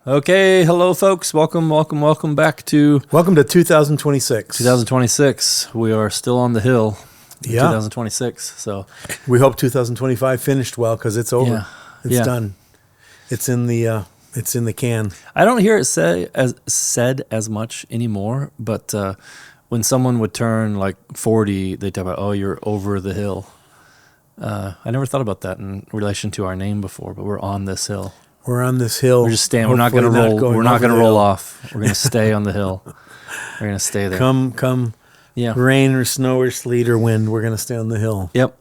Okay, hello folks. Welcome back to Welcome to 2026. 2026. We are still on the hill in Yeah. 2026. So We hope 2025 finished well because it's over. Yeah. It's Yeah. done. It's in the can. I don't hear it said as much anymore, but when someone would turn like 40, they talk about, oh, you're over the hill. I never thought about that in relation to our name before, but we're on this hill. We're on this hill. We're just staying. We're not going to roll. We're not going to roll off. We're going to stay on the hill. We're going to stay there. Come, Yeah. rain or snow or sleet or wind, we're going to stay on the hill. Yep.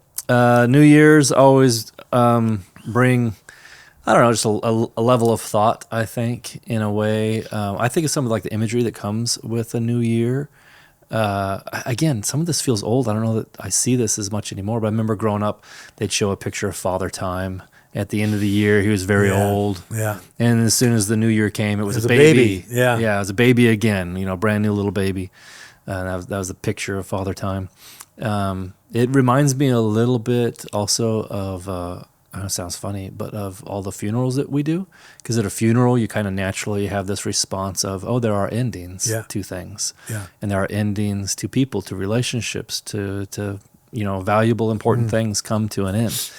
New Year's always bring, I don't know, just a level of thought, I think, in a way. I think of some of like the imagery that comes with a new year. Again, some of this feels old. I don't know that I see this as much anymore, but I remember growing up, they'd show a picture of Father Time. At the end of the year, he was very old. Yeah. And as soon as the new year came, it was a baby. Yeah. Yeah, it was a baby again, brand new little baby. That was a picture of Father Time. It reminds me a little bit also of, I know it sounds funny, but of all the funerals that we do. Because at a funeral, you kind of naturally have this response of, oh, there are endings to things. Yeah. And there are endings to people, to relationships, to valuable, important things come to an end.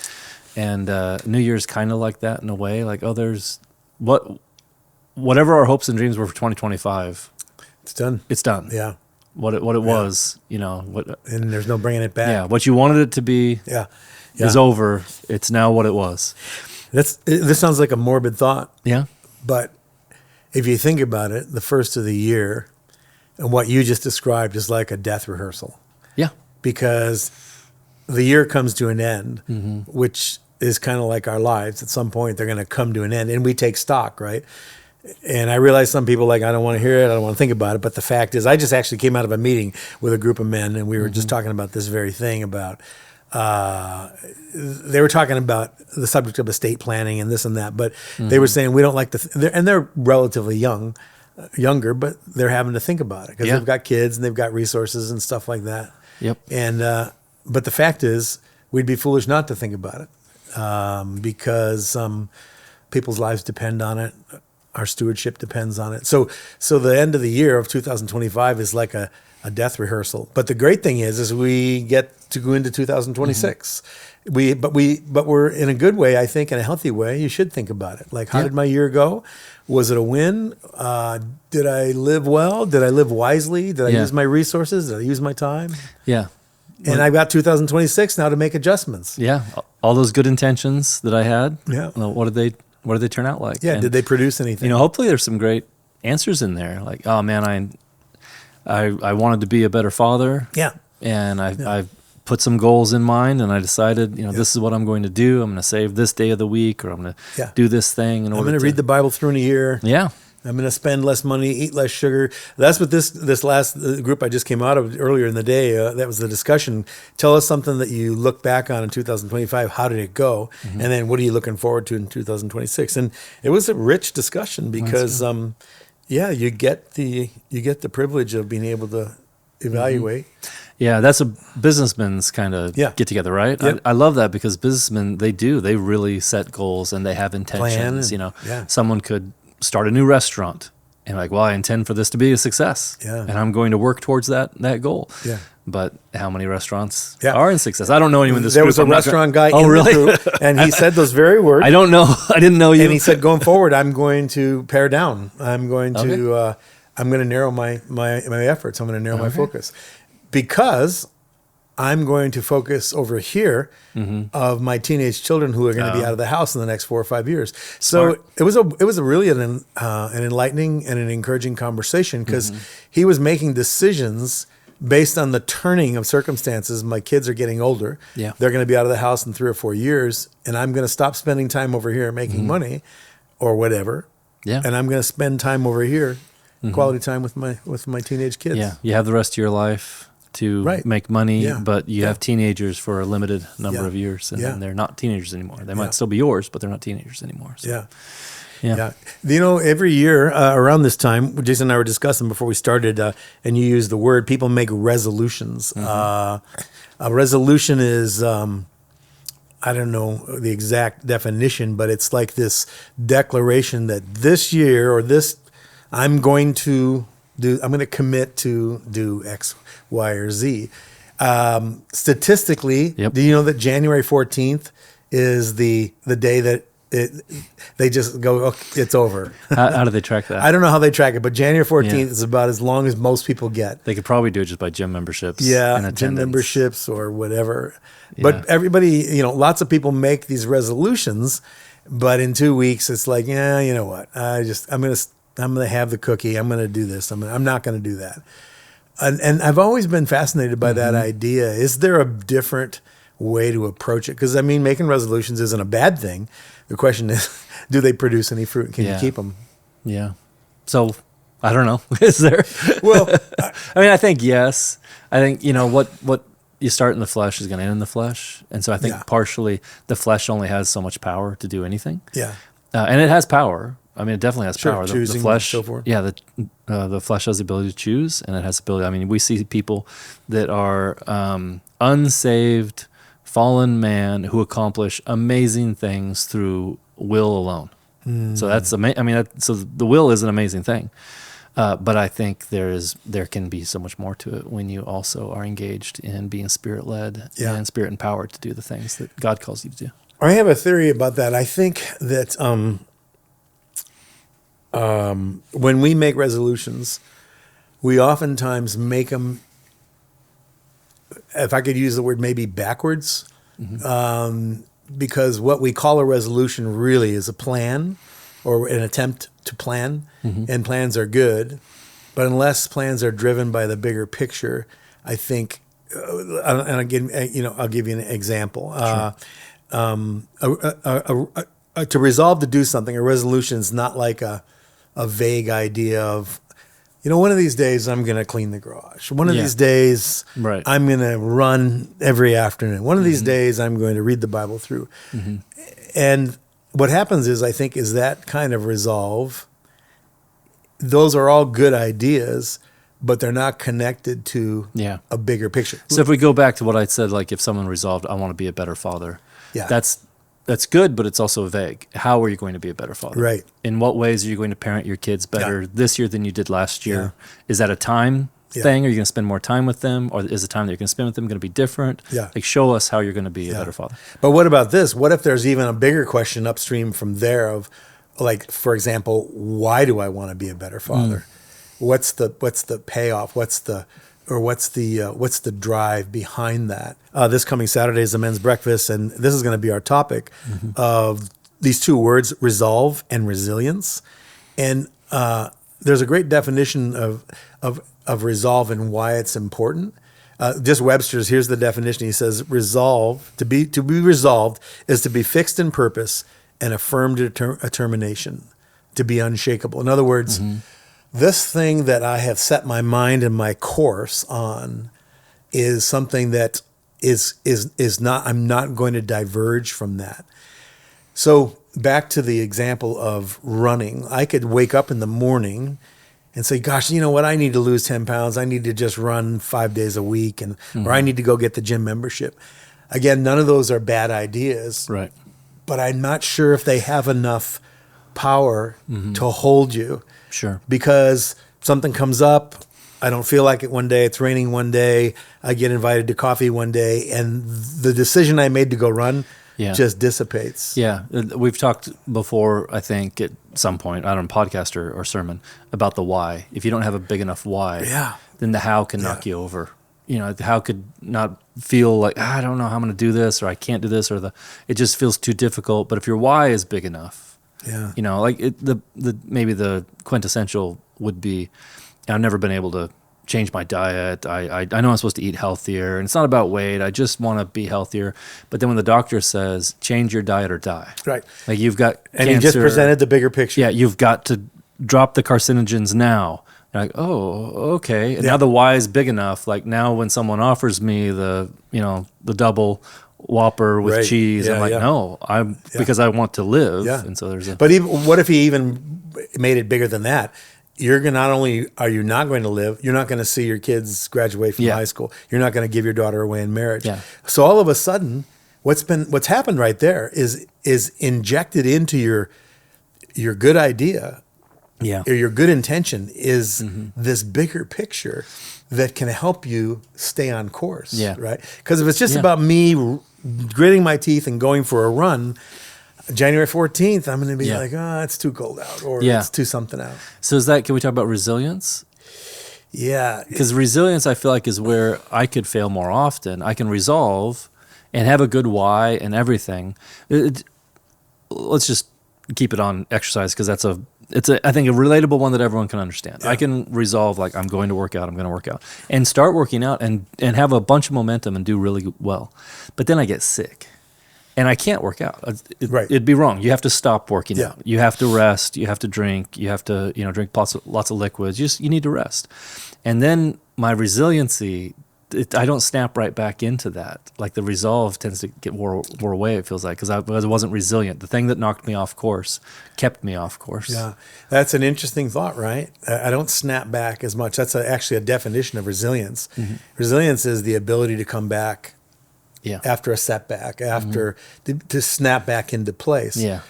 And New Year's kind of like that in a way, like, oh, there's whatever our hopes and dreams were for 2025. It's done. It's done. Yeah. What it was, what. And there's no bringing it back. Yeah, what you wanted it to be is over. It's now what it was. This sounds like a morbid thought, Yeah. but if you think about it, the first of the year and what you just described is like a death rehearsal. Yeah. Because the year comes to an end, which is kind of like our lives. At some point, they're going to come to an end, and we take stock, right? And I realize some people I don't want to hear it, I don't want to think about it. But the fact is, I just actually came out of a meeting with a group of men, and we were just talking about this very thing about. They were talking about the subject of estate planning and this and that, but they were saying we don't like and they're relatively younger, but they're having to think about it because they've got kids and they've got resources and stuff like that. Yep. And but the fact is, we'd be foolish not to think about it because people's lives depend on it. Our stewardship depends on it. So the end of the year of 2025 is like a death rehearsal. But the great thing is we get to go into 2026. But we're in a good way, I think, in a healthy way. You should think about it. Like, how did my year go? Was it a win? Did I live well? Did I live wisely? Did I use my resources? Did I use my time? Yeah. And I've got 2026 now to make adjustments. Yeah. All those good intentions that I had. Yeah. What did they turn out like? Yeah. And, did they produce anything? hopefully there's some great answers in there. Like, oh man, I wanted to be a better father. Yeah. And I put some goals in mind, and I decided, this is what I'm going to do. I'm going to save this day of the week, or I'm going to do this thing. I'm going to read the Bible through in a year. Yeah. I'm going to spend less money, eat less sugar. That's what this last group I just came out of earlier in the day, that was the discussion. Tell us something that you look back on in 2025. How did it go? And then what are you looking forward to in 2026? And it was a rich discussion because, you get the privilege of being able to evaluate. Yeah, that's a businessman's kind of get together, right? Yep. I love that because businessmen, they really set goals and they have intentions. Someone could start a new restaurant and like, well, I intend for this to be a success, and I'm going to work towards that goal. Yeah. But how many restaurants are in success? I don't know anyone in this There group. was a restaurant guy in really? the group, and he said those very words. I don't know. I didn't know you. And he said, going forward, I'm going to pare down. I'm going to narrow my efforts. I'm going to narrow my focus because I'm going to focus over here of my teenage children who are going to be out of the house in the next 4 or 5 years. So it was a really an enlightening and an encouraging conversation because he was making decisions based on the turning of circumstances. My kids are getting older. Yeah. They're going to be out of the house in 3 or 4 years, and I'm going to stop spending time over here making money or whatever. Yeah. And I'm going to spend time over here, quality time with my teenage kids. Yeah. You have the rest of your life to make money, but you have teenagers for a limited number of years, and then they're not teenagers anymore. They might still be yours, but they're not teenagers anymore. So. Yeah. Every year around this time, Jason and I were discussing before we started, and you used the word, people make resolutions. A resolution is, I don't know the exact definition, but it's like this declaration that this year or this, I'm going to commit to do X, Y, or Z. Statistically, Yep. do you know that January 14th is the day that they just go, okay, it's over? How do they track that? I don't know how they track it, but January 14th Yeah. is about as long as most people get. They could probably do it just by gym memberships. Yeah, and gym attendance. memberships or whatever. Yeah. But everybody, lots of people make these resolutions, but in 2 weeks it's like, yeah, you know what? I'm gonna have the cookie. I'm gonna do this. I'm not gonna do that. And I've always been fascinated by that idea. Is there a different way to approach it? Because making resolutions isn't a bad thing. The question is, do they produce any fruit? Can you keep them? Yeah. So I don't know. Is there? Well, I think yes. I think what you start in the flesh is going to end in the flesh, and so I think partially the flesh only has so much power to do anything. Yeah, and it has power. It definitely has power. Choosing the flesh, and so forth. Yeah, the flesh has the ability to choose, and it has the ability. We see people that are unsaved, fallen man who accomplish amazing things through will alone. So that's amazing. So the will is an amazing thing, but I think there can be so much more to it when you also are engaged in being spirit led and spirit empowered to do the things that God calls you to do. I have a theory about that. I think that when we make resolutions, we oftentimes make them, if I could use the word, maybe backwards, because what we call a resolution really is a plan or an attempt to plan, and plans are good, but unless plans are driven by the bigger picture, I think, and again, I'll give you an example. To resolve to do something, a resolution is not like a vague idea of, one of these days I'm going to clean the garage. One of these days I'm going to run every afternoon. One of these days I'm going to read the Bible through. And what happens is, I think, is that kind of resolve, those are all good ideas, but they're not connected to a bigger picture. So if we go back to what I said, like if someone resolved, I want to be a better father, that's good, but it's also vague. How are you going to be a better father? Right. In what ways are you going to parent your kids better this year than you did last year? Is that a time thing? Are you going to spend more time with them? Or is the time that you're going to spend with them going to be different? Like, show us how you're going to be a better father. But what about this? What if there's even a bigger question upstream from there of, like, for example, why do I want to be a better father? What's the payoff? What's the drive behind that? This coming Saturday is the men's breakfast, and this is going to be our topic of these two words, resolve and resilience. And there's a great definition of resolve and why it's important. Just Webster's, here's the definition. He says, resolve, to be resolved is to be fixed in purpose and a firm determination, to be unshakable. In other words, this thing that I have set my mind and my course on is something that is not, I'm not going to diverge from that. So back to the example of running, I could wake up in the morning and say, gosh, you know what? I need to lose 10 pounds. I need to just run 5 days a week, or I need to go get the gym membership. Again, none of those are bad ideas, Right. but I'm not sure if they have enough power to hold you. Sure. Because something comes up, I don't feel like it one day, it's raining one day, I get invited to coffee one day, and the decision I made to go run just dissipates. Yeah. We've talked before, I think, at some point, I don't know, podcast or sermon, about the why. If you don't have a big enough why, then the how can knock you over. The how could not feel like, I don't know how I'm going to do this, or I can't do this, or it just feels too difficult. But if your why is big enough, like maybe the quintessential would be, I've never been able to change my diet. I know I'm supposed to eat healthier, and it's not about weight. I just want to be healthier. But then when the doctor says, change your diet or die. Right. Like you've got and cancer, he just presented the bigger picture. Yeah, you've got to drop the carcinogens now. You're like, oh, okay. And now the why is big enough. Like now when someone offers me the double Whopper with cheese, I'm like, no, because I want to live. Yeah. And so there's But even what if he even made it bigger than that? Not only are you not going to live, you're not going to see your kids graduate from high school. You're not going to give your daughter away in marriage. Yeah. So all of a sudden, what's happened right there is injected into your good idea Yeah. or your good intention is this bigger picture that can help you stay on course. Yeah. Right. Because if it's just Yeah. about me gritting my teeth and going for a run, January 14th, I'm going to be Yeah. like, oh, it's too cold out, or Yeah. it's too something out. So can we talk about resilience? Yeah. Because resilience, I feel like, is where I could fail more often. I can resolve and have a good why and everything. Let's just keep it on exercise, because it's I think a relatable one that everyone can understand. Yeah. I can resolve, like, I'm going to work out, and start working out and have a bunch of momentum and do really well. But then I get sick and I can't work out. Right. It'd be wrong. You have to stop working Yeah. out. You have to rest. You have to drink. You have to, drink lots of liquids. You need to rest. And then my resiliency, I don't snap right back into that. Like, the resolve tends to get wore away, it feels like, because I wasn't resilient. The thing that knocked me off course kept me off course. Yeah, that's an interesting thought, right? I don't snap back as much. That's actually a definition of resilience. Resilience is the ability to come back Yeah. after a setback, after to snap back into place. Yeah.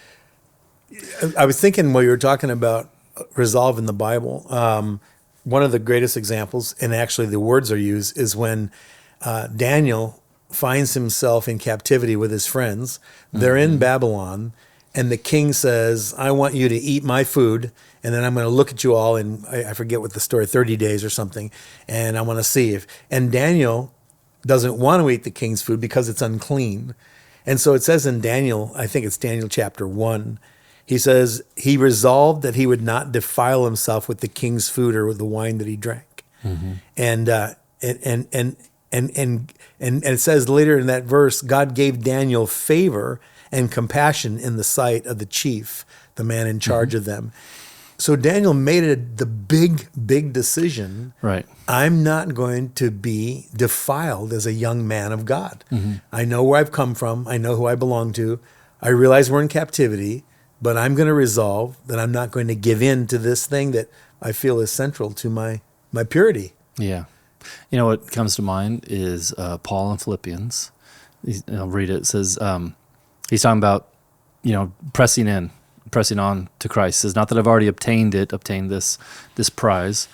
I was thinking while you were talking about resolve in the Bible, one of the greatest examples, and actually the words are used, is when Daniel finds himself in captivity with his friends. They're in Babylon, and the king says, I want you to eat my food, and then I'm going to look at you all in, I forget what the story, 30 days or something, and I want to see if, and Daniel doesn't want to eat the king's food because it's unclean. And so it says in Daniel, I think it's Daniel chapter 1, he says he resolved that he would not defile himself with the king's food or with the wine that he drank. And it says later in that verse, God gave Daniel favor and compassion in the sight of the chief, the man in charge of them. So Daniel made the big decision. Right. I'm not going to be defiled as a young man of God. I know where I've come from. I know who I belong to. I realize we're in captivity, but I'm going to resolve that I'm not going to give in to this thing that I feel is central to my purity. Yeah. What comes to mind is Paul in Philippians. I'll read it. It says, he's talking about, pressing on to Christ. It says, not that I've already obtained this prize,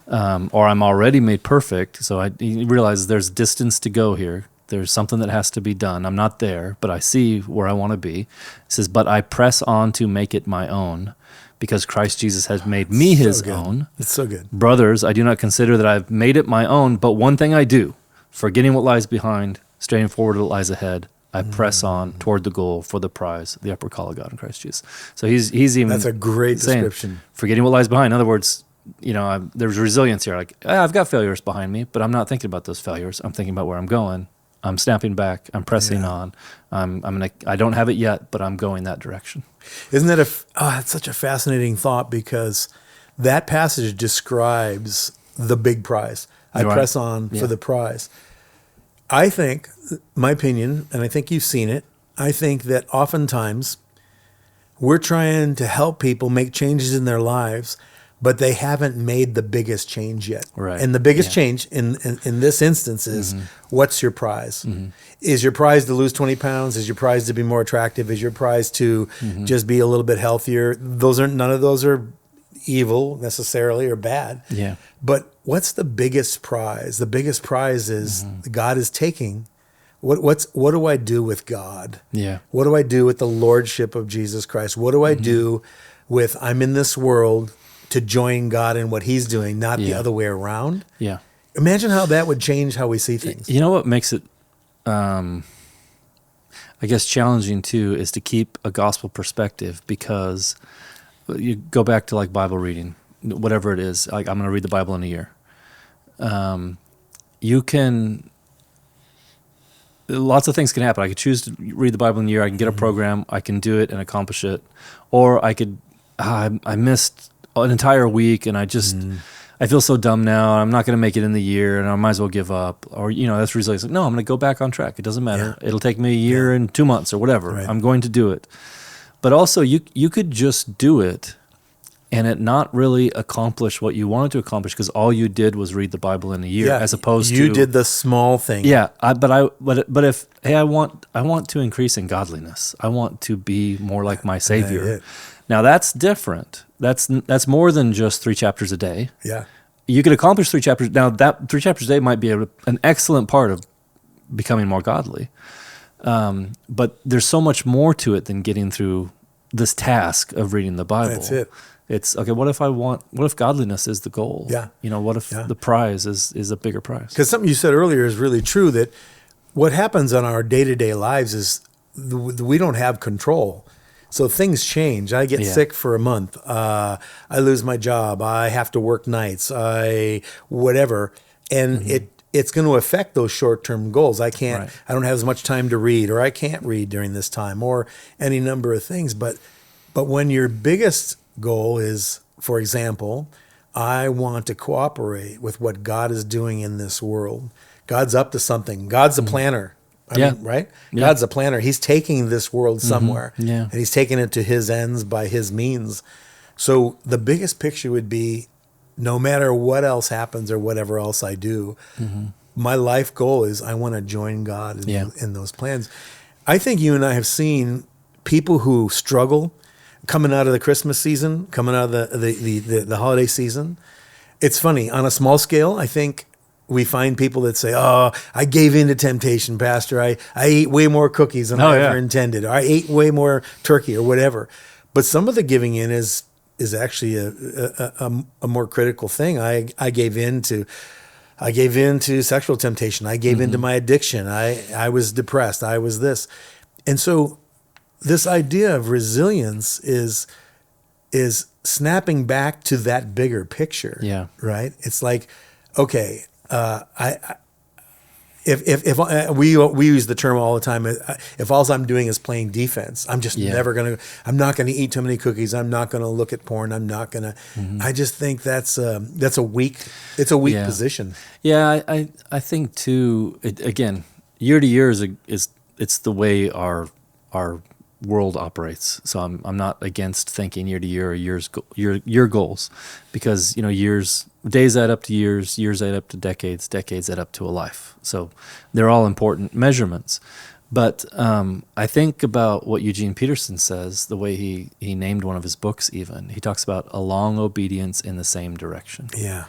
or I'm already made perfect. So he realizes there's distance to go here. There's something that has to be done. I'm not there, but I see where I want to be. It says, but I press on to make it my own, because Christ Jesus has made me his own. It's so good. Brothers, I do not consider that I've made it my own, but one thing I do, forgetting what lies behind, straining forward what lies ahead, I press on toward the goal for the prize, the upward call of God in Christ Jesus. So he's even That's a great saying, description. forgetting what lies behind. In other words, there's resilience here. Like, I've got failures behind me, but I'm not thinking about those failures. I'm thinking about where I'm going. I'm snapping back. I'm pressing on. I don't have it yet, but I'm going that direction. Isn't that it's such a fascinating thought, because that passage describes the big prize. I Right. press on for the prize. I think, my opinion, and I think you've seen it, I think that oftentimes we're trying to help people make changes in their lives, but they haven't made the biggest change yet. Right. And the biggest change in this instance is, what's your prize? Is your prize to lose 20 pounds? Is your prize to be more attractive? Is your prize to just be a little bit healthier? None of those are evil necessarily or bad. Yeah. But what's the biggest prize? The biggest prize is God is taking. What do I do with God? Yeah. What do I do with the lordship of Jesus Christ? What do I do with, I'm in this world to join God in what he's doing, not the other way around? Yeah. Imagine how that would change how we see things. You know what makes it, I guess, challenging too, is to keep a gospel perspective, because you go back to, like, Bible reading, whatever it is, like, I'm going to read the Bible in a year. Lots of things can happen. I could choose to read the Bible in a year. I can get a program. I can do it and accomplish it. Or I could, I missed an entire week and I feel so dumb now. I'm not going to make it in the year and I might as well give up. Or, that's resilience. No, I'm going to go back on track. It doesn't matter. It'll take me a year and 2 months or whatever. Right. I'm going to do it. But also you could just do it and it not really accomplish what you wanted to accomplish because all you did was read the Bible in a year, as opposed to you did the small thing. Yeah, but if hey, I want to increase in godliness. I want to be more like my Savior. Now that's different. That's more than just 3 chapters a day. Yeah, you could accomplish 3 chapters. Now that 3 chapters a day might be an excellent part of becoming more godly, but there's so much more to it than getting through this task of reading the Bible. That's it. It's okay. What if godliness is the goal? Yeah. What if the prize is a bigger prize? Because something you said earlier is really true, that what happens in our day-to-day lives is we don't have control. So things change. I get sick for a month. I lose my job. I have to work nights. Whatever. And it's going to affect those short-term goals. I don't have as much time to read, or I can't read during this time, or any number of things. But when your biggest goal is, for example, I want to cooperate with what God is doing in this world. God's up to something. God's a planner. I mean, right? Yeah. God's a planner. He's taking this world somewhere. Yeah. And he's taking it to his ends by his means. So the biggest picture would be, no matter what else happens or whatever else I do, my life goal is I want to join God in those plans. I think you and I have seen people who struggle coming out of the Christmas season, coming out of the holiday season. It's funny, on a small scale, I think we find people that say, "Oh, I gave in to temptation, Pastor. I ate way more cookies than I ever intended. Or I ate way more turkey," or whatever. But some of the giving in is actually a more critical thing. I gave in to sexual temptation. I gave in to my addiction. I was depressed. I was this. And so this idea of resilience is snapping back to that bigger picture. Yeah. Right? It's like, okay, if we use the term all the time, if all I'm doing is playing defense, I'm just I'm not going to eat too many cookies. I'm not going to look at porn. I'm not going to, I just think it's a weak position. Yeah. I think too, again, year to year it's the way our world operates. So I'm not against thinking year to year or year goals, because days add up to years add up to decades add up to a life. So they're all important measurements. But I think about what Eugene Peterson says, the way he named one of his books. Even he talks about a long obedience in the same direction. Yeah.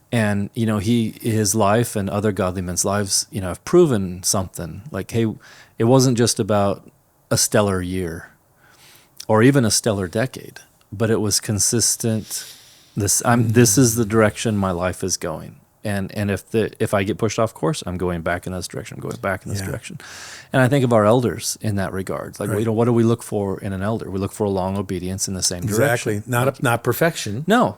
And his life and other godly men's lives have proven something. Like, hey, it wasn't just about a stellar year or even a stellar decade, but it was consistent. This is the direction my life is going, and if I get pushed off course, I'm going back in this direction. I'm going back in this direction. And I think of our elders in that regard. Like, what do we look for in an elder? We look for a long obedience in the same direction. Exactly. Not perfection. No,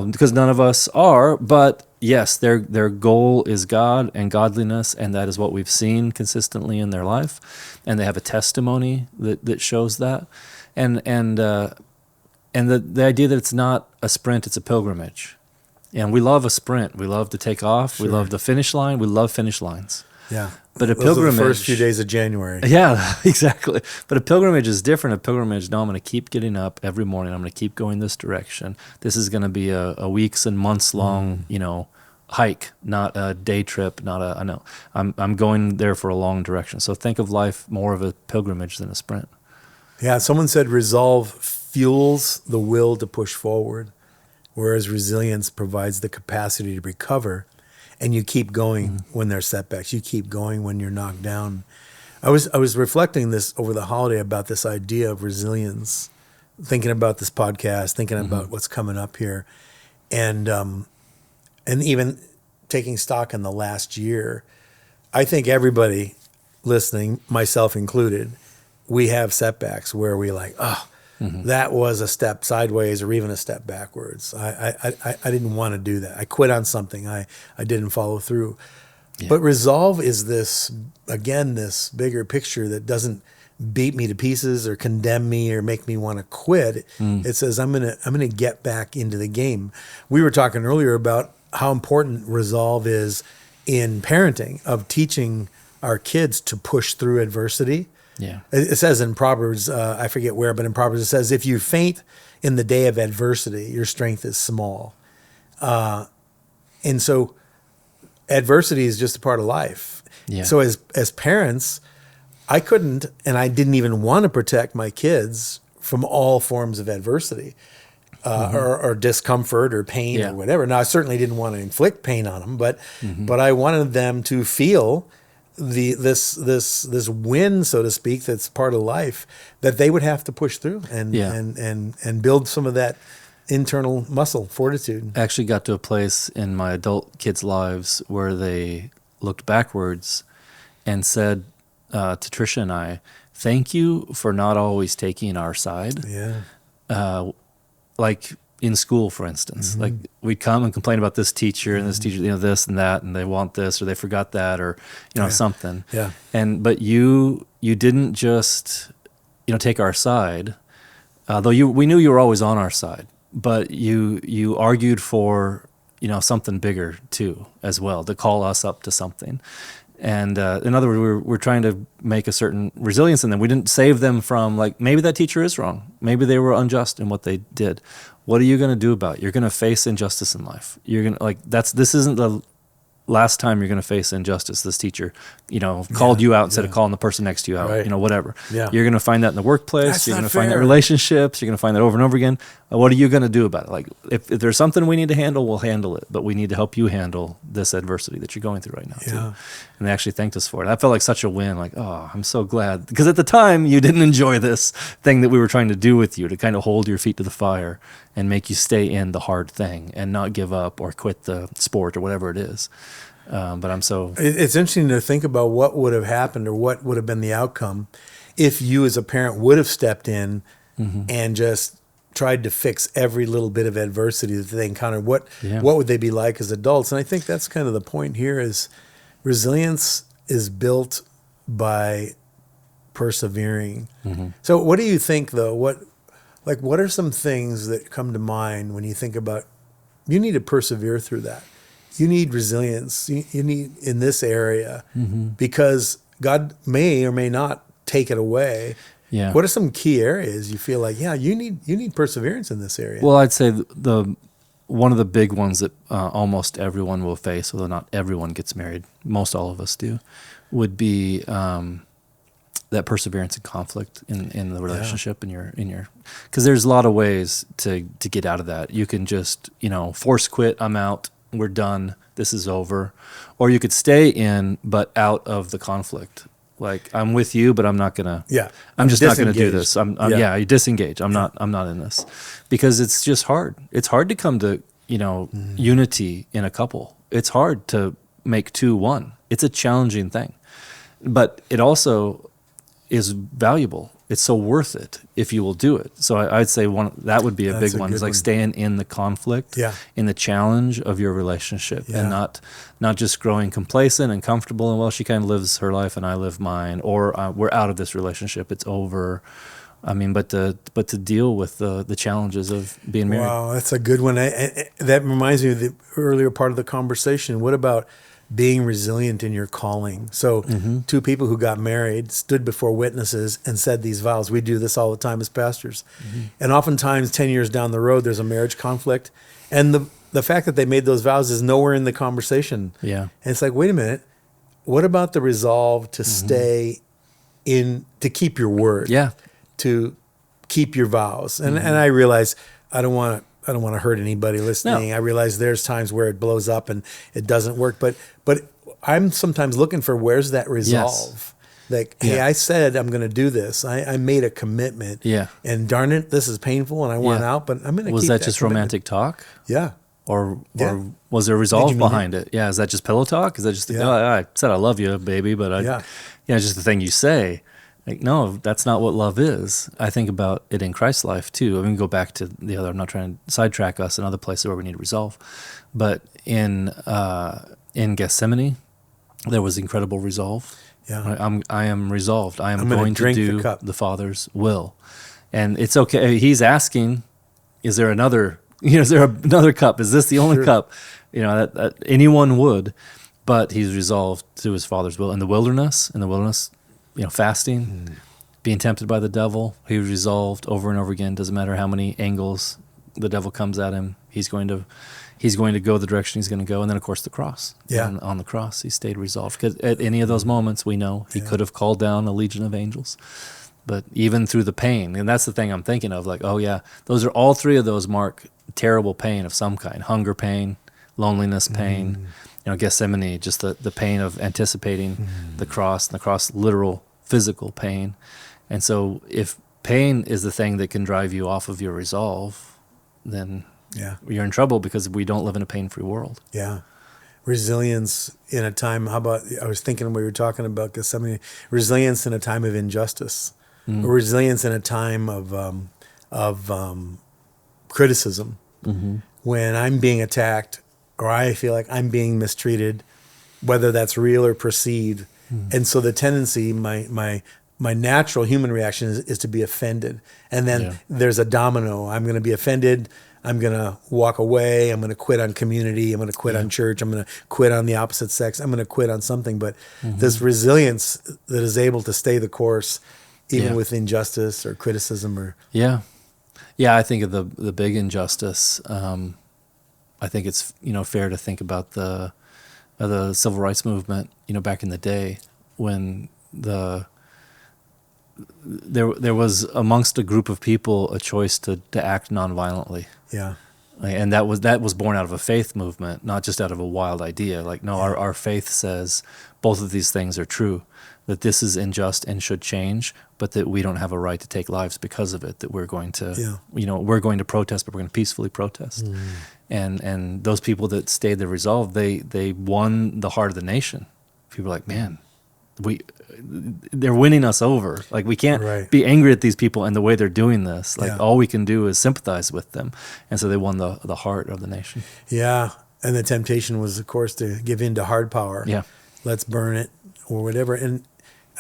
because none of us are. But yes, their goal is God and godliness, and that is what we've seen consistently in their life. And they have a testimony that shows that. And the idea that it's not a sprint, it's a pilgrimage. And we love a sprint. We love to take off. Sure. We love the finish line. We love finish lines. Yeah. But a pilgrimage, the first few days of January. Yeah, exactly. But a pilgrimage is different. A pilgrimage, no, I'm going to keep getting up every morning. I'm going to keep going this direction. This is going to be a weeks and months long, hike, not a day trip. I'm going there for a long direction. So think of life more of a pilgrimage than a sprint. Yeah. Someone said resolve fuels the will to push forward, whereas resilience provides the capacity to recover. And you keep going when there's setbacks. You keep going when you're knocked down. I was reflecting this over the holiday about this idea of resilience, thinking about this podcast, thinking about what's coming up here, and even taking stock in the last year. I think everybody listening, myself included, we have setbacks where we that was a step sideways or even a step backwards. I didn't want to do that. I quit on something. I didn't follow through. Yeah. But resolve is this bigger picture that doesn't beat me to pieces or condemn me or make me want to quit. It says I'm gonna get back into the game. We were talking earlier about how important resolve is in parenting, of teaching our kids to push through adversity. Yeah. It says in Proverbs, I forget where, but in Proverbs it says, if you faint in the day of adversity, your strength is small. And so adversity is just a part of life. Yeah. So as parents, I couldn't, and I didn't even want to protect my kids from all forms of adversity, or discomfort or pain Yeah. or whatever. Now, I certainly didn't want to inflict pain on them, but I wanted them to feel this win, so to speak, that's part of life, that they would have to push through and build some of that internal muscle, fortitude. I actually got to a place in my adult kids' lives where they looked backwards and said to Trisha and I, thank you for not always taking our side. Yeah. Like in school, for instance, like we'd come and complain about this teacher and this teacher, this and that, and they want this or they forgot that, or something. Yeah. But you didn't just take our side, though we knew you were always on our side, but you argued for something bigger too as well, to call us up to something. And in other words, we're trying to make a certain resilience in them. We didn't save them from, like, maybe that teacher is wrong. Maybe they were unjust in what they did. What are you going to do about it? You're going to face injustice in life. You're going to, this isn't the last time you're going to face injustice. This teacher, called you out instead of calling the person next to you out, Right. Whatever. Yeah. You're going to find that in the workplace. That's You're not going to find that in fair. relationships. You're going to find that over and over again. What are you going to do about it? Like, if there's something we need to handle, we'll handle it. But we need to help you handle this adversity that you're going through right now, Yeah. too. And they actually thanked us for it. That felt like such a win. Like, oh, I'm so glad. Because at the time, you didn't enjoy this thing that we were trying to do with you, to kind of hold your feet to the fire and make you stay in the hard thing and not give up or quit the sport or whatever it is. But I'm so... It's interesting to think about what would have happened or what would have been the outcome if you as a parent would have stepped in and just tried to fix every little bit of adversity that they encountered. What would they be like as adults? And I think that's kind of the point here, is resilience is built by persevering. So what do you think, though? What are some things that come to mind when you think about you need to persevere through that? You need resilience. You need in this area because God may or may not take it away. Yeah. What are some key areas you feel like, you need perseverance in this area? Well, I'd say one of the big ones that almost everyone will face, although not everyone gets married, most all of us do, would be that perseverance in conflict in the relationship, in your because there's a lot of ways to get out of that. You can just force quit. I'm out. We're done. This is over. Or you could stay in, but out of the conflict. Like, I'm with you, but I'm not gonna. Yeah, I'm just not gonna do this. You disengage. I'm not in this, because it's just hard. It's hard to come to unity in a couple. It's hard to make two one. It's a challenging thing, but it also is valuable. It's so worth it if you will do it. So I'd say that would be a big one. It's like staying in the conflict, in the challenge of your relationship, and not just growing complacent and comfortable. And, well, she kind of lives her life and I live mine, or we're out of this relationship. It's over. I mean, but to deal with the challenges of being married. Wow, that's a good one. That reminds me of the earlier part of the conversation. What about being resilient in your calling? So two people who got married stood before witnesses and said these vows. We do this all the time as pastors. And oftentimes 10 years down the road, there's a marriage conflict. And the fact that they made those vows is nowhere in the conversation. Yeah. And it's like, wait a minute, what about the resolve to stay in, to keep your word? Yeah. To keep your vows. And I realize I don't want to hurt anybody listening. No. I realize there's times where it blows up and it doesn't work, but I'm sometimes looking for, where's that resolve? Like, hey, I said I'm going to do this. I made a commitment. Yeah. And darn it, this is painful and I want out, but I'm going to keep that. Was that just commitment. romantic talk? Yeah. Or was there resolve behind it? Yeah. Is that just pillow talk? Is that just I said I love you, baby, but it's just the thing you say. Like, no, that's not what love is. I think about it in Christ's life too. I mean, go back to I'm not trying to sidetrack us in other places where we need to resolve. But in Gethsemane, there was incredible resolve. Yeah. I am resolved. I am going to drink do the Father's will. And it's okay. He's asking, is there another, is there another cup? Is this the only cup? That anyone would, but he's resolved to his Father's will. In the wilderness, fasting, being tempted by the devil. He was resolved over and over again. Doesn't matter how many angles the devil comes at him. He's going to go the direction he's going to go. And then, of course, the cross. Yeah. And on the cross, he stayed resolved. Because at any of those moments, we know he could have called down a legion of angels. But even through the pain, and that's the thing I'm thinking of, like, oh, yeah, those are all three of those mark terrible pain of some kind. Hunger pain, loneliness pain, Gethsemane, just the pain of anticipating the cross, literal physical pain. And so if pain is the thing that can drive you off of your resolve, then you're in trouble, because we don't live in a pain-free world. Yeah. Resilience in a time, how about, I was thinking when we were talking about Gethsemane, resilience in a time of injustice, or resilience in a time of criticism. When I'm being attacked, or I feel like I'm being mistreated, whether that's real or perceived. And so the tendency, my natural human reaction is to be offended. And then there's a domino. I'm going to be offended. I'm going to walk away. I'm going to quit on community. I'm going to quit on church. I'm going to quit on the opposite sex. I'm going to quit on something. But this resilience that is able to stay the course, even with injustice or criticism, or I think of the big injustice. I think it's fair to think about the civil rights movement. Back in the day, when there was amongst a group of people a choice to act nonviolently. Yeah. And that was born out of a faith movement, not just out of a wild idea. Like, no, our faith says both of these things are true, that this is unjust and should change, but that we don't have a right to take lives because of it, that we're going to, we're going to protest, but we're going to peacefully protest. And those people that stayed their resolve, they won the heart of the nation. People are like, man, they're winning us over. Like, we can't be angry at these people and the way they're doing this. Like, all we can do is sympathize with them. And so they won the heart of the nation. Yeah. And the temptation was, of course, to give in to hard power. Yeah. Let's burn it or whatever. And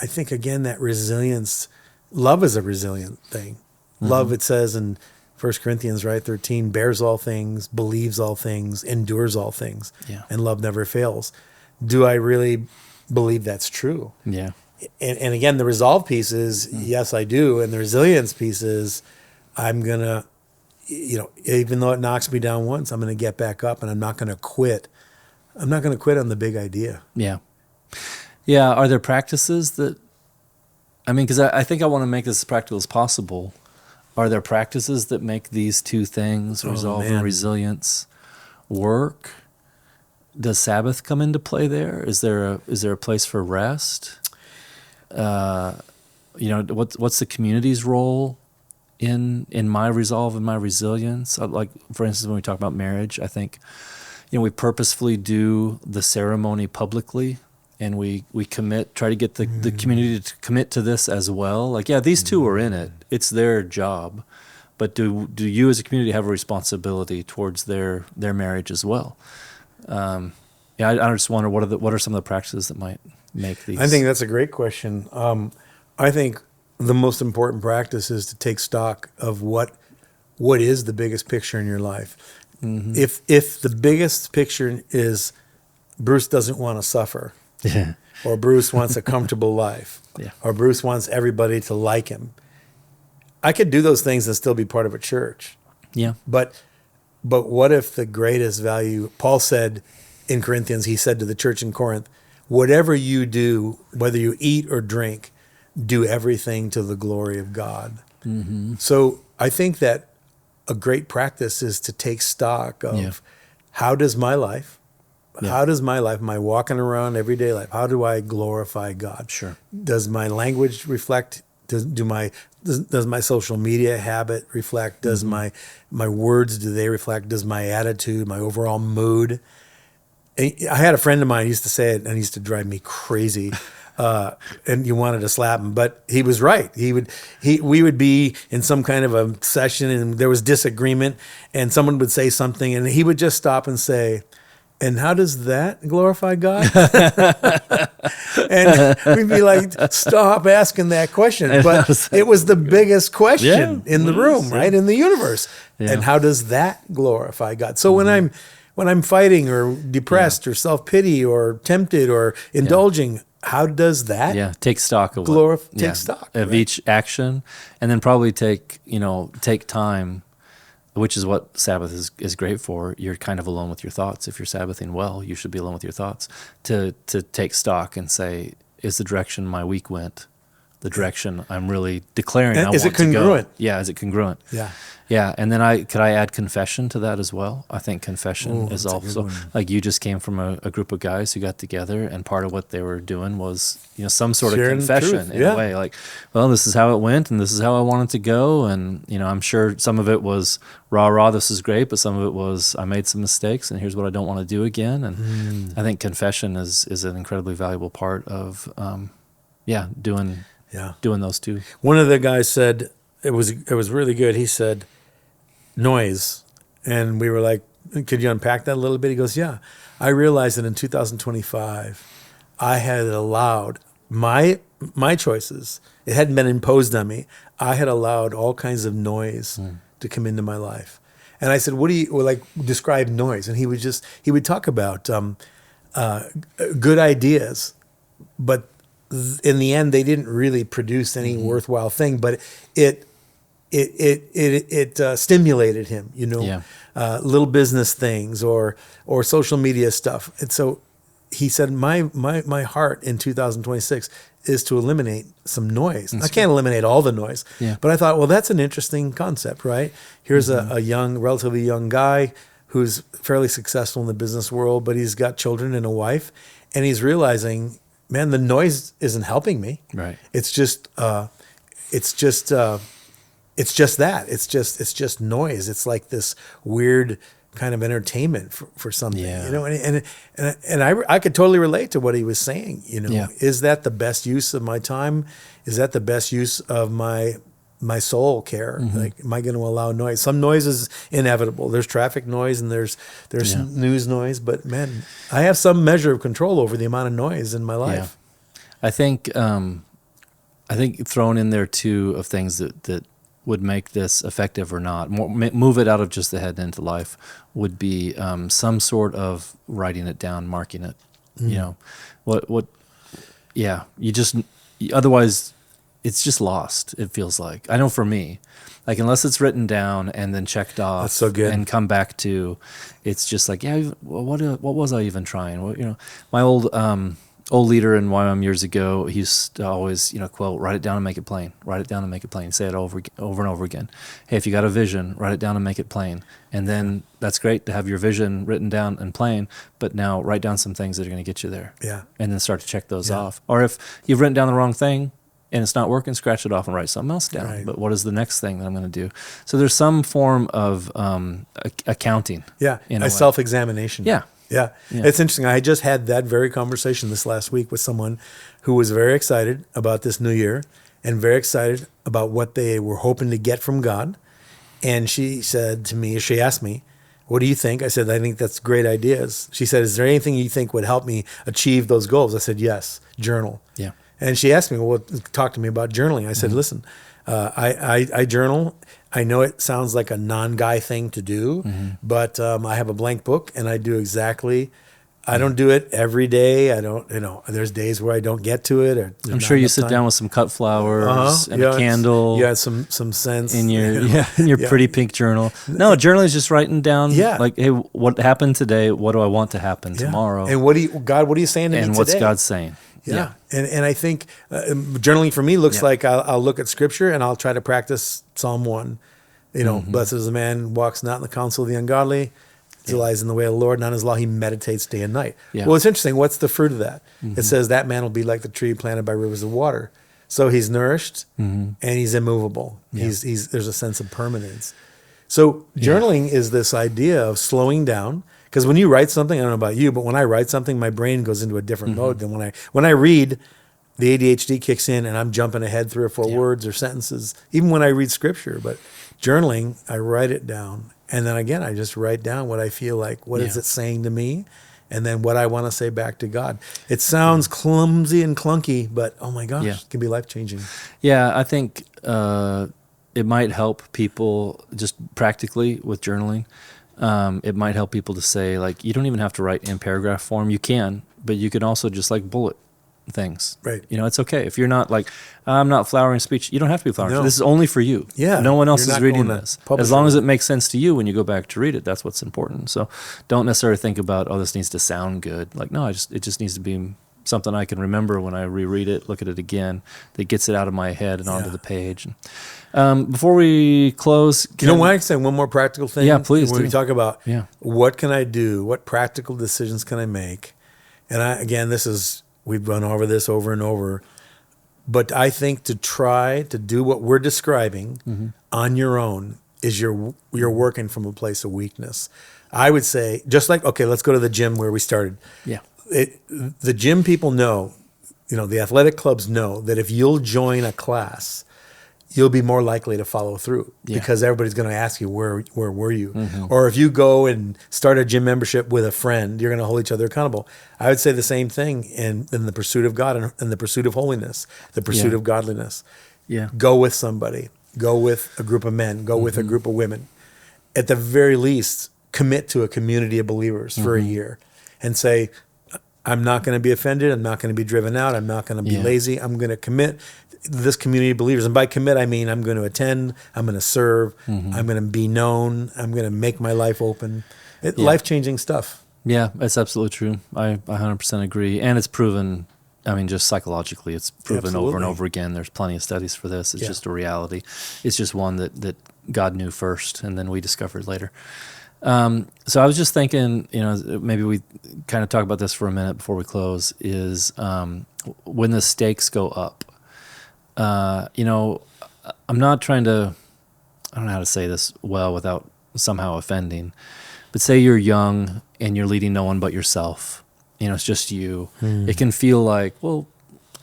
I think, again, that resilience, love is a resilient thing. Love, it says in 1 Corinthians, 13, bears all things, believes all things, endures all things. Yeah. And love never fails. Do I really believe that's true? Yeah. And again, the resolve piece is, yes, I do. And the resilience piece is, I'm going to, even though it knocks me down once, I'm going to get back up, and I'm not going to quit. I'm not going to quit on the big idea. Yeah. Yeah. Are there practices that, because I think I want to make this as practical as possible. Are there practices that make these two things, resolve and resilience, work? Does Sabbath come into play there? Is there a place for rest? What's the community's role in my resolve and my resilience? Like, for instance, when we talk about marriage, I think we purposefully do the ceremony publicly, and we try to get the community to commit to this as well. Like, these two are in it; it's their job. But do you as a community have a responsibility towards their marriage as well? I just wonder what are some of the practices that might make these. I think that's a great question. I think the most important practice is to take stock of what is the biggest picture in your life. If the biggest picture is Bruce doesn't want to suffer, or Bruce wants a comfortable life, or Bruce wants everybody to like him, I could do those things and still be part of a church. Yeah. But what if the greatest value, Paul said in Corinthians, he said to the church in Corinth, whatever you do, whether you eat or drink, do everything to the glory of God. So I think that a great practice is to take stock of how does my life, my walking around everyday life, how do I glorify God? Sure. Does my language reflect? Does my social media habit reflect? Does my words, do they reflect? Does my attitude, my overall mood? And I had a friend of mine used to say it, and it used to drive me crazy. And you wanted to slap him, but he was right. We would be in some kind of a session, and there was disagreement, and someone would say something, and he would just stop and say, "And how does that glorify God?" And we'd be like, "Stop asking that question." But it was the biggest question in the room, right? In the universe. Yeah. And how does that glorify God? So when I'm fighting or depressed or self-pity or tempted or indulging, how does that Yeah, take stock of take stock of right? each action, and then probably take time, which is what Sabbath is great for. You're kind of alone with your thoughts. If you're Sabbathing well, you should be alone with your thoughts to take stock and say, is the direction my week went the direction I'm really declaring And I is want it to go? congruent? Yeah, is it congruent? Yeah. Yeah, and then could I add confession to that as well? I think confession is that's a good also one. like you just came from a group of guys who got together, and part of what they were doing was some sort Sharing of the confession truth, in yeah. a way, like, well, this is how it went, and this is how I wanted to go, and I'm sure some of it was rah, this is great, but some of it was I made some mistakes, and here's what I don't want to do again, and I think confession is an incredibly valuable part of doing those two. One of the guys said it was really good. He said noise, and we were like, "Could you unpack that a little bit?" He goes, "Yeah, I realized that in 2025, I had allowed my choices. It hadn't been imposed on me. I had allowed all kinds of noise to come into my life." And I said, "What do you describe noise?" And he would talk about good ideas, but in the end, they didn't really produce any worthwhile thing. But it stimulated him, little business things or social media stuff. And so he said, my heart in 2026 is to eliminate some noise. I can't eliminate all the noise, but I thought, well, that's an interesting concept, right? Here's a relatively young guy who's fairly successful in the business world, but he's got children and a wife, and he's realizing, man, the noise isn't helping me. Right. It's just that. It's just noise. It's like this weird kind of entertainment for something, and I could totally relate to what he was saying. Is that the best use of my time? Is that the best use of my soul care? Like, am I going to allow noise? Some noise is inevitable. There's traffic noise and there's news noise, but man, I have some measure of control over the amount of noise in my life. I think thrown in there too of things that would make this effective or not, move it out of just the head and into life, would be some sort of writing it down, marking it. Otherwise it's just lost. It feels like, I know for me, like, unless it's written down and then checked off, that's so good, and come back to, it's just like, what was I even trying? My old leader in YWAM years ago, he used to always, quote, write it down and make it plain. Write it down and make it plain. Say it over and over again. Hey, if you got a vision, write it down and make it plain. And then that's great to have your vision written down and plain, but now write down some things that are going to get you there. Yeah. And then start to check those off. Or if you've written down the wrong thing and it's not working, scratch it off and write something else down. Right. But what is the next thing that I'm going to do? So there's some form of accounting. Yeah. A self-examination. Yeah. Yeah. It's interesting. I just had that very conversation this last week with someone who was very excited about this new year and very excited about what they were hoping to get from God. And she asked me, what do you think? I said, I think that's great ideas. She said, is there anything you think would help me achieve those goals? I said, yes, journal. Yeah. And she asked me, well, talk to me about journaling. I said, listen, I journal. I know it sounds like a non-guy thing to do, but I have a blank book and I do exactly. I don't do it every day. I don't, there's days where I don't get to it. Or I'm sure you sit down with some cut flowers and a candle. You had some sense in your pretty pink journal. No, journaling is just writing down, like, hey, what happened today? What do I want to happen tomorrow? And God, what are you saying to me today? And what's God saying? Yeah. And I think journaling for me looks like I'll look at scripture and I'll try to practice Psalm 1. Blessed is the man who walks not in the counsel of the ungodly, delights in the way of the Lord, and on his law he meditates day and night. Yeah. Well, it's interesting. What's the fruit of that? It says that man will be like the tree planted by rivers of water. So he's nourished and he's immovable. Yeah. There's a sense of permanence. So journaling is this idea of slowing down. Because when you write something, I don't know about you, but when I write something, my brain goes into a different mode than when I read. The ADHD kicks in, and I'm jumping ahead 3 or 4 words or sentences. Even when I read scripture, but journaling, I write it down, and then again, I just write down what I feel like. What is it saying to me, and then what I want to say back to God. It sounds clumsy and clunky, but oh my gosh, it can be life changing. Yeah, I think it might help people just practically with journaling. It might help people to say, like, you don't even have to write in paragraph form. You can, but you can also just like bullet things. Right. It's okay if you're not like, I'm not flowering speech. You don't have to be flowering. No. This is only for you. Yeah. No one else You're is not reading going to this. publish As long it. as it makes sense to you when you go back to read it, that's what's important. So don't necessarily think about, this needs to sound good. Like, no, it just needs to be something I can remember when I reread it, look at it again, that gets it out of my head and onto the page. Before we close, why I say one more practical thing? Yeah, please When do. we talk about Yeah. what can I do, what practical decisions can I make, and we've run over this over and over, but I think to try to do what we're describing on your own is you're working from a place of weakness. I would say, just like, okay, let's go to the gym where we started. Yeah. The gym people know, the athletic clubs know that if you'll join a class, you'll be more likely to follow through because everybody's going to ask you, where were you? Or if you go and start a gym membership with a friend, you're going to hold each other accountable. I would say the same thing in the pursuit of God and the pursuit of holiness, the pursuit of godliness. Yeah. Go with somebody. Go with a group of men. Go with a group of women. At the very least, commit to a community of believers for a year and say, I'm not going to be offended. I'm not going to be driven out. I'm not going to be lazy. I'm going to commit to this community of believers. And by commit, I mean I'm going to attend. I'm going to serve. I'm going to be known. I'm going to make my life open. Life-changing stuff. Yeah, that's absolutely true. I 100% agree. And it's proven, just psychologically, it's proven over and over again. There's plenty of studies for this. It's just a reality. It's just one that God knew first, and then we discovered later. So I was just thinking, maybe we kind of talk about this for a minute before we close, is when the stakes go up. I'm not trying to, I don't know how to say this well without somehow offending, but say you're young and you're leading no one but yourself. It's just you. It can feel like, well,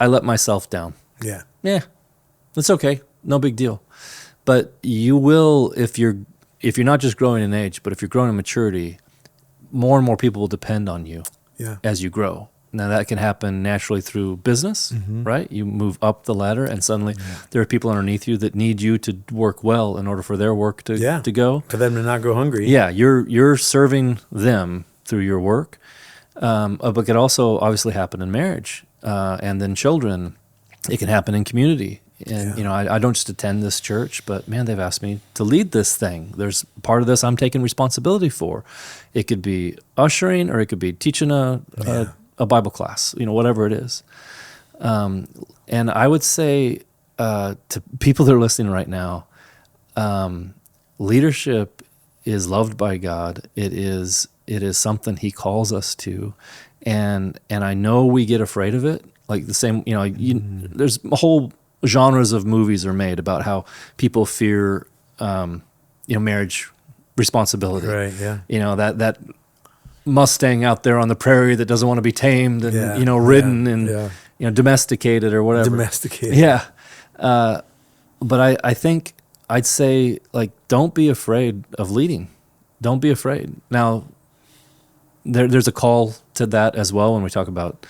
I let myself down. Yeah. Yeah, that's okay. No big deal. But you will, if you're not just growing in age, but if you're growing in maturity, more and more people will depend on you as you grow. Now, that can happen naturally through business, right? You move up the ladder, and suddenly there are people underneath you that need you to work well in order for their work to go. For them to not go hungry. Yeah, you're serving them through your work. But it could also obviously happen in marriage, and then children. It can happen in community. And, I don't just attend this church, but man, they've asked me to lead this thing. There's part of this I'm taking responsibility for. It could be ushering, or it could be teaching a Bible class, whatever it is. And I would say to people that are listening right now, leadership is loved by God. It is something He calls us to. And I know we get afraid of it. Like the same, there's a whole genres of movies are made about how people fear, marriage responsibility. Right. Yeah. That Mustang out there on the prairie that doesn't want to be tamed and ridden and domesticated or whatever. Domesticated. Yeah. But I think I'd say, like, don't be afraid of leading. Don't be afraid. Now, there's a call to that as well when we talk about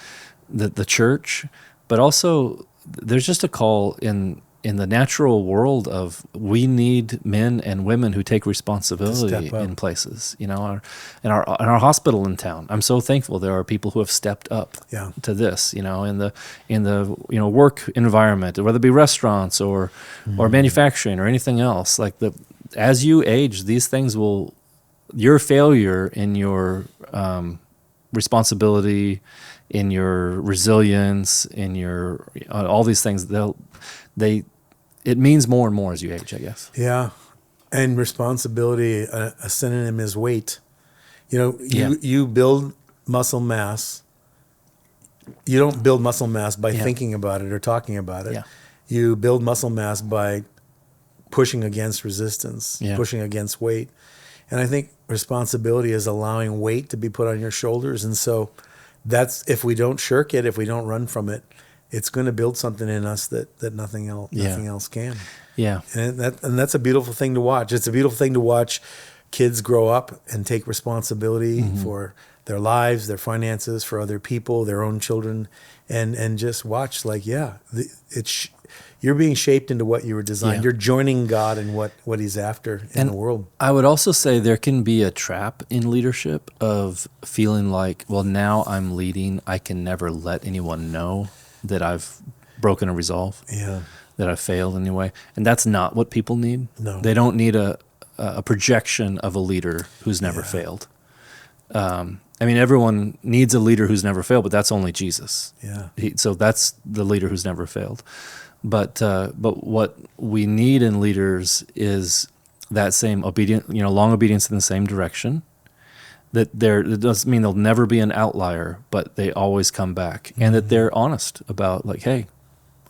the church, but also there's just a call in the natural world of we need men and women who take responsibility in places. In our hospital in town, I'm so thankful there are people who have stepped up to this. In the work environment, whether it be restaurants or manufacturing or anything else. Like as you age, these things will, your failure in your responsibility, in your resilience, in your all these things, it means more and more as you age, I guess. Yeah, and responsibility, a synonym is weight. You build muscle mass. You don't build muscle mass by thinking about it or talking about it. Yeah. You build muscle mass by pushing against resistance, pushing against weight. And I think responsibility is allowing weight to be put on your shoulders. And so that's, if we don't shirk it, if we don't run from it, it's going to build something in us that nothing else can. Yeah. And that's a beautiful thing to watch. It's a beautiful thing to watch kids grow up and take responsibility for their lives, their finances, for other people, their own children, and just watch, like, you're being shaped into what you were designed. You're joining God in what He's after in the world. I would also say there can be a trap in leadership of feeling like, well, now I'm leading, I can never let anyone know that I've broken a resolve, that I've failed in any way. And that's not what people need. No. They don't need a projection of a leader who's never failed. I mean, everyone needs a leader who's never failed, but that's only Jesus. Yeah. So that's the leader who's never failed. But what we need in leaders is that same long obedience in the same direction. That it doesn't mean they'll never be an outlier, but they always come back, and that they're honest about, like, hey,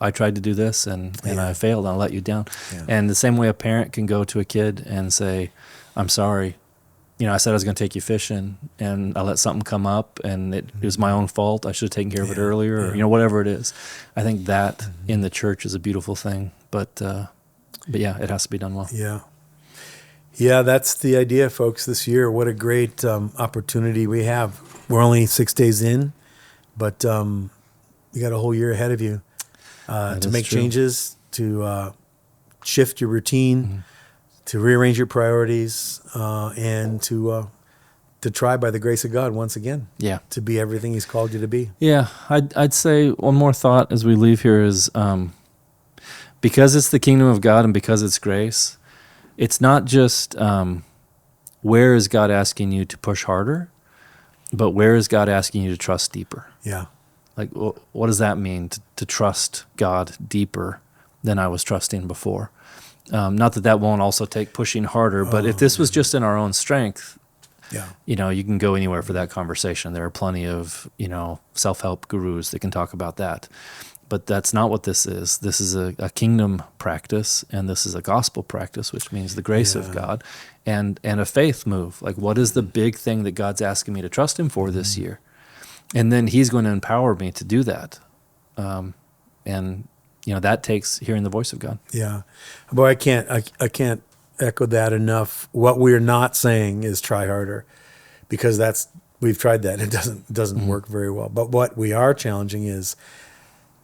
I tried to do this and I failed, and I let you down. Yeah. And the same way a parent can go to a kid and say, I'm sorry, I said I was going to take you fishing, and I let something come up, and it was my own fault. I should have taken care of it earlier, or whatever it is. I think that in the church is a beautiful thing, but yeah, it has to be done well. Yeah. Yeah, that's the idea, folks, this year. What a great opportunity we have. We're only 6 days in, but you got a whole year ahead of you to make changes, to shift your routine, to rearrange your priorities, and to try, by the grace of God, once again, to be everything He's called you to be. Yeah, I'd say one more thought as we leave here is, because it's the kingdom of God and because it's grace, it's not just where is God asking you to push harder, but where is God asking you to trust deeper? Yeah. Like, what does that mean, to trust God deeper than I was trusting before? Not that won't also take pushing harder, but if this was just in our own strength, you can go anywhere for that conversation. There are plenty of, self-help gurus that can talk about that. But that's not what this is. This is a kingdom practice, and this is a gospel practice, which means the grace of God, and a faith move. Like, what is the big thing that God's asking me to trust Him for this year? And then He's going to empower me to do that. And that takes hearing the voice of God. Yeah. Boy, I can't echo that enough. What we're not saying is try harder, because we've tried that. It doesn't work very well. But what we are challenging is,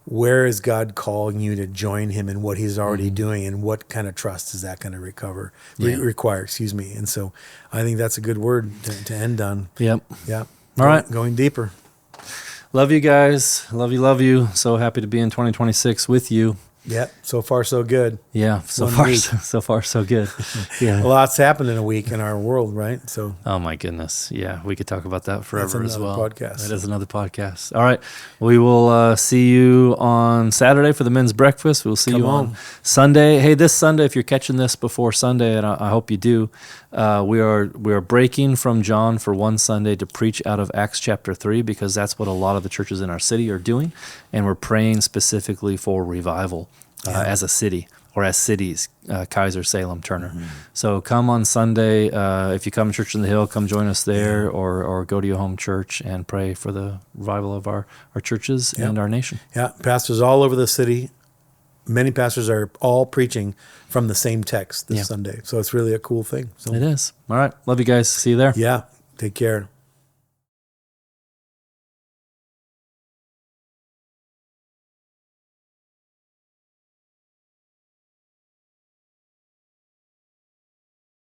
where is God calling you to join Him in what He's already doing, and what kind of trust is that going to require? Excuse me. And so I think that's a good word to end on. Yep. Yeah. All right. Going deeper. Love you guys. Love you. So happy to be in 2026 with you. Yep. So far, so good. Yeah. So far, so good. Yeah. A lot's happened in a week in our world, right? So. Oh my goodness. Yeah. We could talk about that forever as well. Podcast. That is another podcast. All right. We will see you on Saturday for the men's breakfast. We'll see you on Sunday. Hey, this Sunday, if you're catching this before Sunday, and I hope you do, we are breaking from John for one Sunday to preach out of Acts chapter 3, because that's what a lot of the churches in our city are doing. And we're praying specifically for revival. As a city, or as cities, Kaiser, Salem, Turner. So come on Sunday. If you come to Church in the Hill, come join us there, or go to your home church and pray for the revival of our churches and our nation. Yeah, pastors all over the city. Many pastors are all preaching from the same text this Sunday. So it's really a cool thing. So. It is. All right. Love you guys. See you there. Yeah. Take care.